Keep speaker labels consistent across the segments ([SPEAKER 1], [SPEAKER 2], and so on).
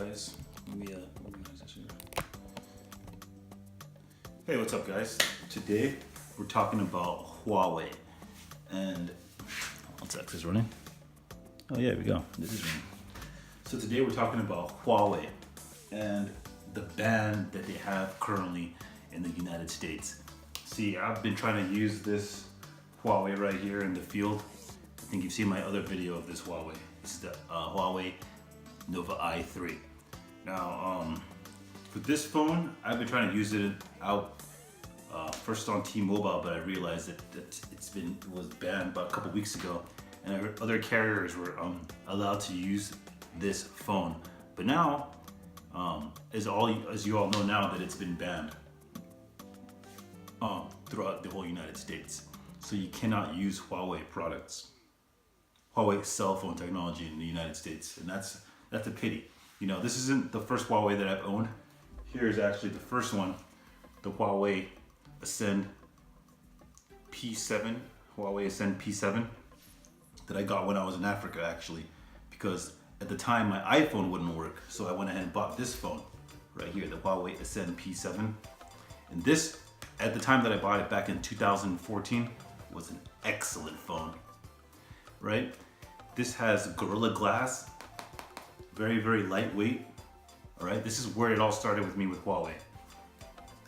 [SPEAKER 1] guys. Let me organize this here. Hey, what's up, guys? Today we're talking about Huawei, and one sec, is this running? Oh yeah, here we go. This is running. So today we're talking about Huawei and the ban that they have currently in the United States. See, I've been trying to use this Huawei right here in the field. I think you've seen my other video of this Huawei. It's the Huawei Nova i3. Now, for this phone, I've been trying to use it out first on T-Mobile, but I realized that it was banned about a couple weeks ago, and I heard other carriers were allowed to use this phone. But now, as you all know now, that it's been banned throughout the whole United States. So you cannot use Huawei products, Huawei cell phone technology in the United States, and that's a pity. You know, this isn't the first Huawei that I've owned. Here's actually the first one, the Huawei Ascend P7, Huawei Ascend P7 that I got when I was in Africa, actually, because at the time my iPhone wouldn't work, so I went ahead and bought this phone right here, the Huawei Ascend P7. And this, at the time that I bought it back in 2014, was an excellent phone, right? This has Gorilla Glass, very, very lightweight. All right, this is where it all started with me with Huawei.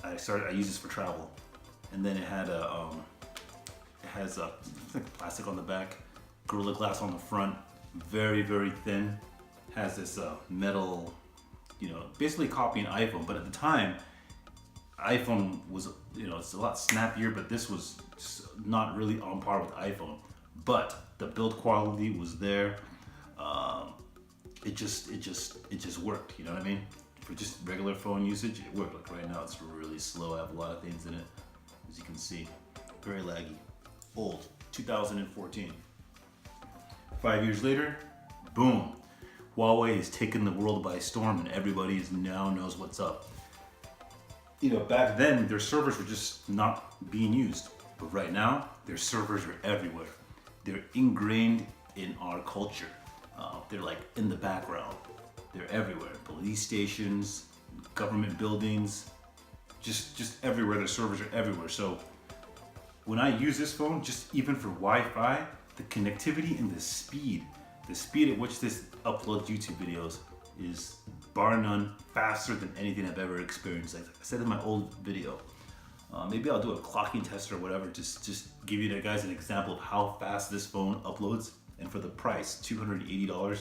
[SPEAKER 1] I used this for travel, and then it has plastic on the back, Gorilla Glass on the front, very, very thin. Has this metal, you know, basically copying iPhone. But at the time, iPhone was, you know, it's a lot snappier, but this was not really on par with iPhone. But the build quality was there. It just worked, you know what I mean? For just regular phone usage, it worked. Like right now, it's really slow. I have a lot of things in it, as you can see. Very laggy. Old, 2014. 5 years later, boom. Huawei has taken the world by storm, and everybody now knows what's up. You know, back then, their servers were just not being used. But right now, their servers are everywhere. They're ingrained in our culture. They're like in the background. They're everywhere. Police stations, government buildings, just everywhere. Their servers are everywhere. So when I use this phone, just even for Wi-Fi, the connectivity and the speed at which this uploads YouTube videos is bar none faster than anything I've ever experienced. Like I said in my old video, maybe I'll do a clocking test or whatever, just give you guys an example of how fast this phone uploads. And for the price, $280,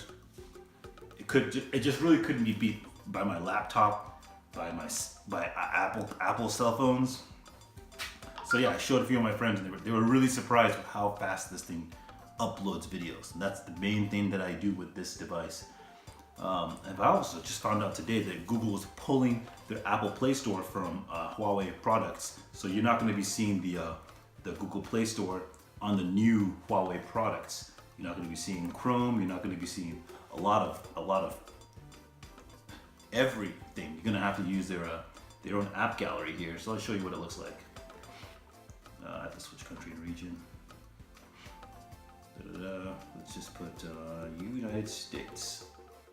[SPEAKER 1] it just really couldn't be beat by my laptop, by Apple cell phones. So yeah, I showed a few of my friends, and they were really surprised with how fast this thing uploads videos. And that's the main thing that I do with this device. And I also just found out today that Google is pulling their Apple Play Store from Huawei products. So you're not going to be seeing the Google Play Store on the new Huawei products. You're not going to be seeing Chrome. You're not going to be seeing a lot of everything. You're going to have to use their own app gallery here. So I'll show you what it looks like. I have to switch country and region. Let's just put United States.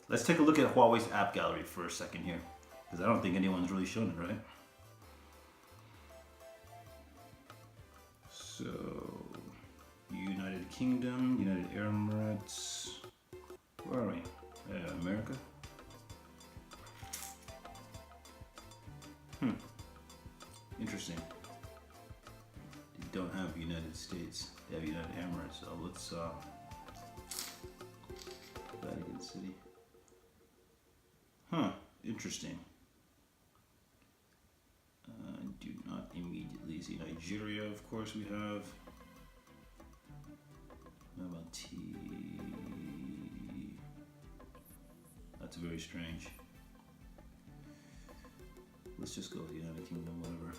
[SPEAKER 1] Let's take a look at Huawei's app gallery for a second here, because I don't think anyone's really shown it, right? So, United Kingdom, United Emirates, where are we? America? Interesting. They don't have United States, they have United Emirates. So let's, Vatican City. Interesting. Do not immediately see Nigeria, of course we have. How about T? That's very strange. Let's just go with the United Kingdom, whatever.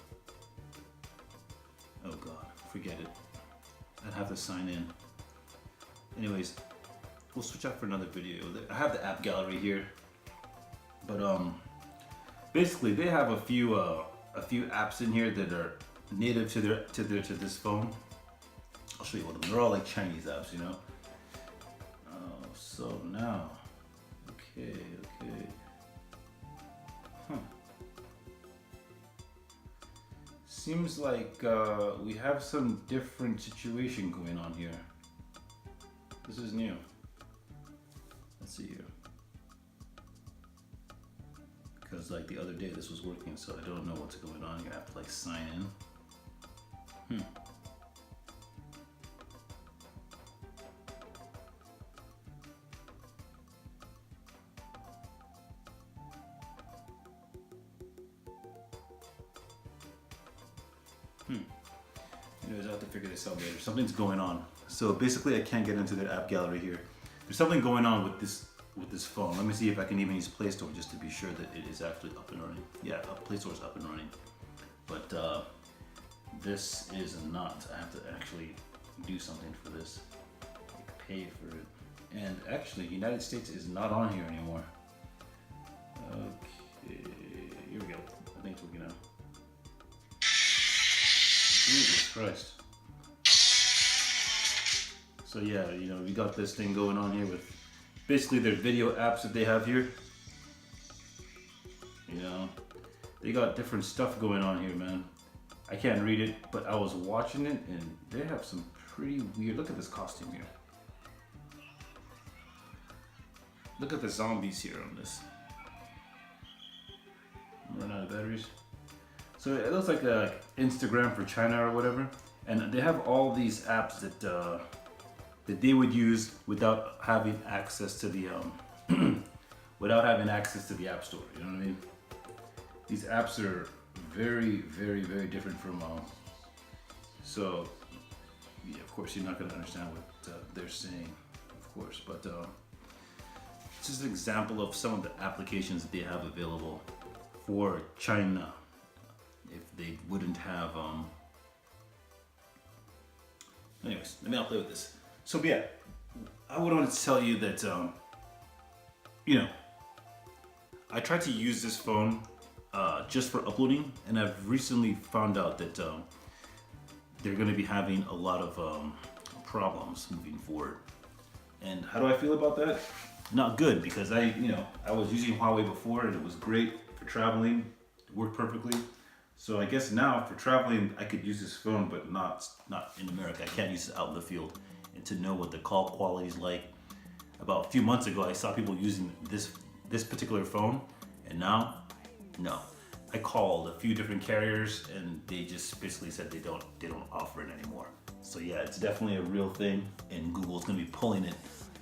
[SPEAKER 1] Oh God, forget it. I'd have to sign in. Anyways, we'll switch out for another video. I have the app gallery here, but basically they have a few apps in here that are native to this phone. I'll show you one of them. They're all like Chinese apps, you know. So now, okay. seems like we have some different situation going on here. This is new. Let's see here. Because like the other day this was working, so I don't know what's going on here. I have to like sign in. Anyways, I'll have to figure this out later. Something's going on. So basically I can't get into the app gallery here. There's something going on with this phone. Let me see if I can even use Play Store just to be sure that it is actually up and running. Yeah, Play Store is up and running. But this is not. I have to actually do something for this. Like pay for it. And actually, United States is not on here anymore. Okay, here we go. I think it's working out. Jesus Christ. So yeah, you know, we got this thing going on here with basically their video apps that they have here. You know, they got different stuff going on here, man. I can't read it, but I was watching it and they have some pretty weird, look at this costume here. Look at the zombies here on this. I'm running out of batteries. So it looks like Instagram for China or whatever, and they have all these apps that that they would use without having access to the without having access to the App Store. You know what I mean? These apps are very, very, very different from. So yeah, of course, you're not going to understand what they're saying, of course, but it's just an example of some of the applications that they have available for China. If they wouldn't have, anyways, let me not play with this. So yeah, I would want to tell you that, you know, I tried to use this phone just for uploading, and I've recently found out that they're going to be having a lot of problems moving forward. And how do I feel about that? Not good, because I was using Huawei before and it was great for traveling, it worked perfectly. So I guess now for traveling, I could use this phone, but not in America. I can't use it out in the field. And to know what the call quality is like. About a few months ago, I saw people using this particular phone, and now, no. I called a few different carriers, and they just basically said they don't offer it anymore. So yeah, it's definitely a real thing, and Google's going to be pulling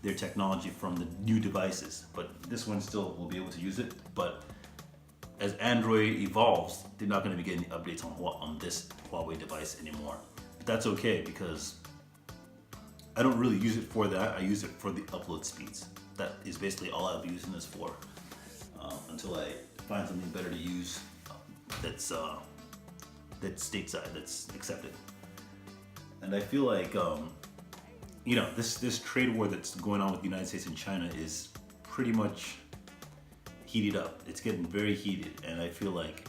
[SPEAKER 1] their technology from the new devices. But this one still will be able to use it. But as Android evolves, they're not going to be getting updates on this Huawei device anymore. But that's okay, because I don't really use it for that. I use it for the upload speeds. That is basically all I'll be using this for until I find something better to use that's stateside, that's accepted. And I feel like you know, this trade war that's going on with the United States and China is pretty much heated up. It's getting very heated, and I feel like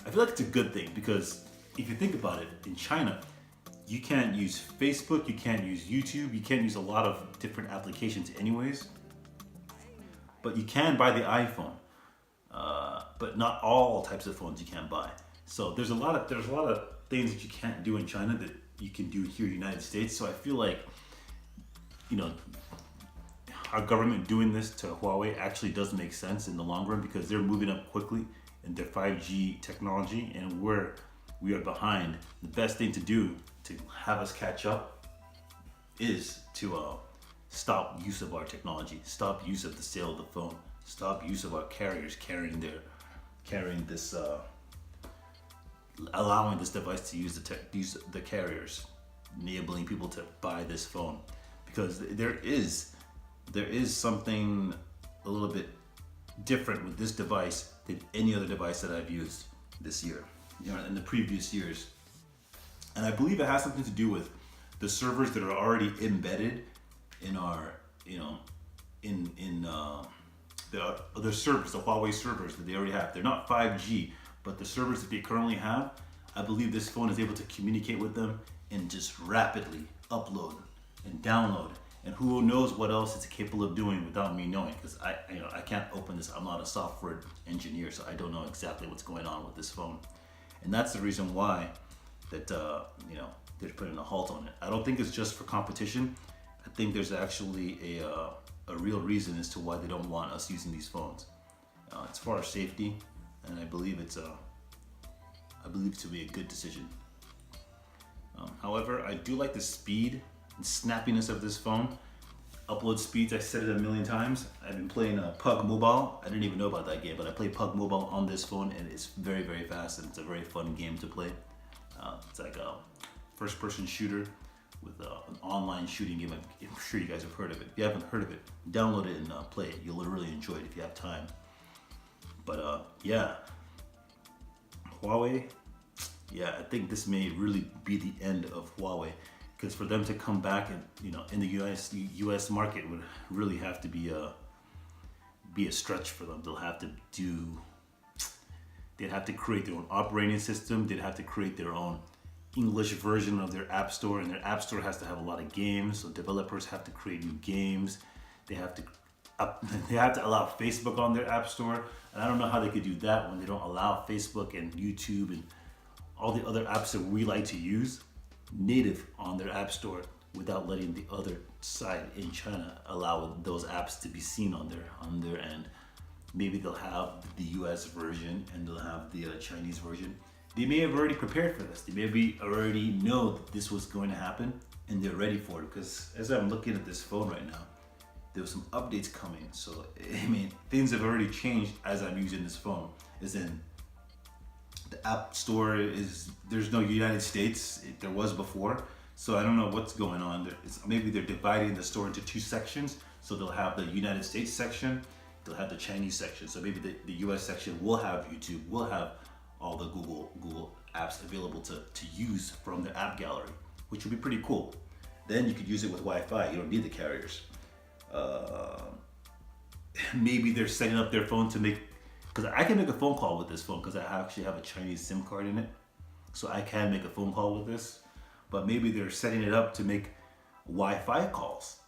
[SPEAKER 1] it's a good thing, because if you think about it, in China, you can't use Facebook, you can't use YouTube, you can't use a lot of different applications anyways. But you can buy the iPhone, but not all types of phones you can buy. So there's a lot of things that you can't do in China that you can do here in the United States. So I feel like, you know, our government doing this to Huawei actually does make sense in the long run, because they're moving up quickly in their 5G technology, and we are behind. The best thing to do to have us catch up is to stop use of our technology, stop use of the sale of the phone, stop use of our carriers carrying this, allowing this device to use the carriers, enabling people to buy this phone, because there is something a little bit different with this device than any other device that I've used this year, you know, in the previous years. And I believe it has something to do with the servers that are already embedded in our, you know, in the other servers, the Huawei servers that they already have. They're not 5G, but the servers that they currently have, I believe this phone is able to communicate with them and just rapidly upload and download. And who knows what else it's capable of doing without me knowing, because I can't open this. I'm not a software engineer, so I don't know exactly what's going on with this phone. And that's the reason why that they're putting a halt on it. I don't think it's just for competition. I think there's actually a real reason as to why they don't want us using these phones. It's for our safety, and I believe it to be a good decision. However, I do like the speed and snappiness of this phone. Upload speeds, I said it a million times. I've been playing Pug Mobile. I didn't even know about that game, but I play Pug Mobile on this phone, and it's very, very fast, and it's a very fun game to play. It's like a first-person shooter with an online shooting game. I'm sure you guys have heard of it. If you haven't heard of it, download it and play it. You'll really enjoy it if you have time. But yeah, Huawei. Yeah, I think this may really be the end of Huawei, because for them to come back and in the US market would really have to be a stretch for them. They'd have to create their own operating system. They'd have to create their own English version of their app store, and their app store has to have a lot of games. So developers have to create new games. They have to allow Facebook on their app store, and I don't know how they could do that when they don't allow Facebook and YouTube and all the other apps that we like to use native on their app store without letting the other side in China allow those apps to be seen on their end. Maybe they'll have the US version and they'll have the Chinese version. They may have already prepared for this. They maybe already know that this was going to happen and they're ready for it, because as I'm looking at this phone right now, there was some updates coming. So, I mean, things have already changed as I'm using this phone. As in, the app store there's no United States. There was before. So I don't know what's going on. Maybe they're dividing the store into two sections. So they'll have the United States section, they'll have the Chinese section. So maybe the US section will have YouTube, will have all the Google apps available to use from their app gallery, which would be pretty cool. Then you could use it with Wi-Fi. You don't need the carriers. Maybe they're setting up their phone to make, because I can make a phone call with this phone because I actually have a Chinese SIM card in it. So I can make a phone call with this. But maybe they're setting it up to make Wi-Fi calls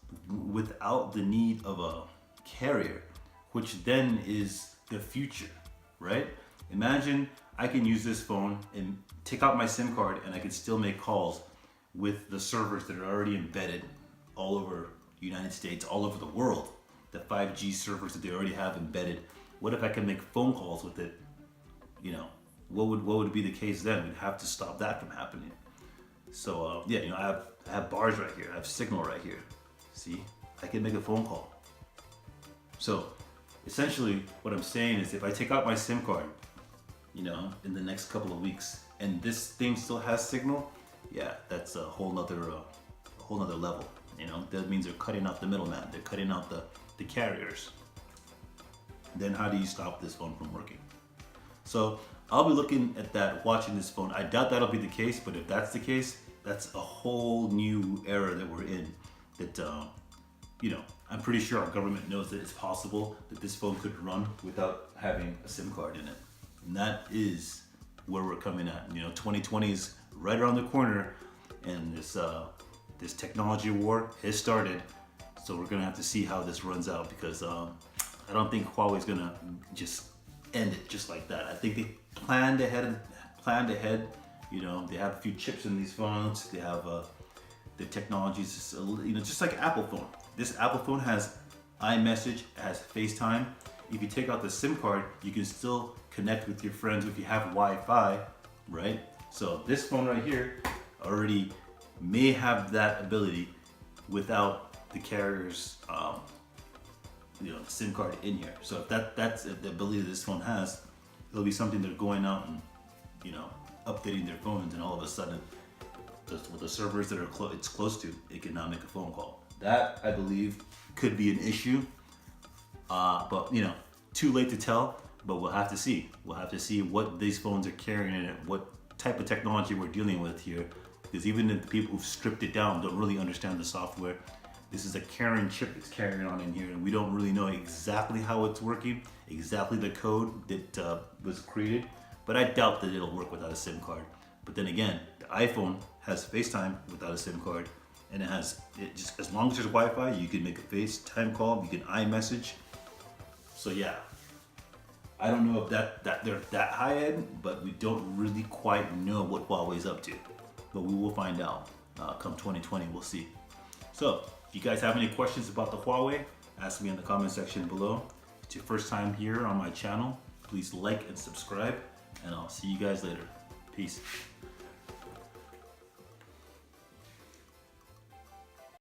[SPEAKER 1] without the need of a carrier, which then is the future, right? Imagine I can use this phone and take out my SIM card and I can still make calls with the servers that are already embedded all over the United States, all over the world, the 5G servers that they already have embedded. What if I can make phone calls with it? What would be the case then? We'd have to stop that from happening. So yeah, I have bars right here. I have signal right here. See, I can make a phone call. So essentially what I'm saying is if I take out my SIM card, in the next couple of weeks, and this thing still has signal, yeah, that's a whole nother level. That means they're cutting out the middleman. They're cutting out the carriers. Then how do you stop this phone from working? So I'll be looking at that, watching this phone. I doubt that'll be the case, but if that's the case, that's a whole new era that we're in. That I'm pretty sure our government knows that it's possible that this phone could run without having a SIM card in it. And that is where we're coming at. 2020 is right around the corner, and this technology war has started. So we're gonna have to see how this runs out, because I don't think Huawei's gonna just end it just like that. I think they planned ahead. They have a few chips in these phones. They have the technologies, just like Apple phone. This Apple phone has iMessage, it has FaceTime. If you take out the SIM card, you can still connect with your friends if you have Wi-Fi, right? So this phone right here already may have that ability without the carrier's SIM card in here. So if that's the ability this phone has, it'll be something they're going out and updating their phones, and all of a sudden with the servers that it's close to, it can now make a phone call. That, I believe, could be an issue, but too late to tell. But we'll have to see. We'll have to see what these phones are carrying in it, what type of technology we're dealing with here, because even if the people who've stripped it down don't really understand the software, this is a carrying chip that's carrying on in here, and we don't really know exactly how it's working, exactly the code that was created. But I doubt that it'll work without a SIM card. But then again, the iPhone has FaceTime without a SIM card, and it just as long as there's Wi-Fi, you can make a FaceTime call, you can iMessage. So yeah, I don't know if that they're that high end, but we don't really quite know what Huawei's up to. But we will find out come 2020. We'll see. So if you guys have any questions about the Huawei, ask me in the comment section below. If it's your first time here on my channel, please like and subscribe, and I'll see you guys later. Peace.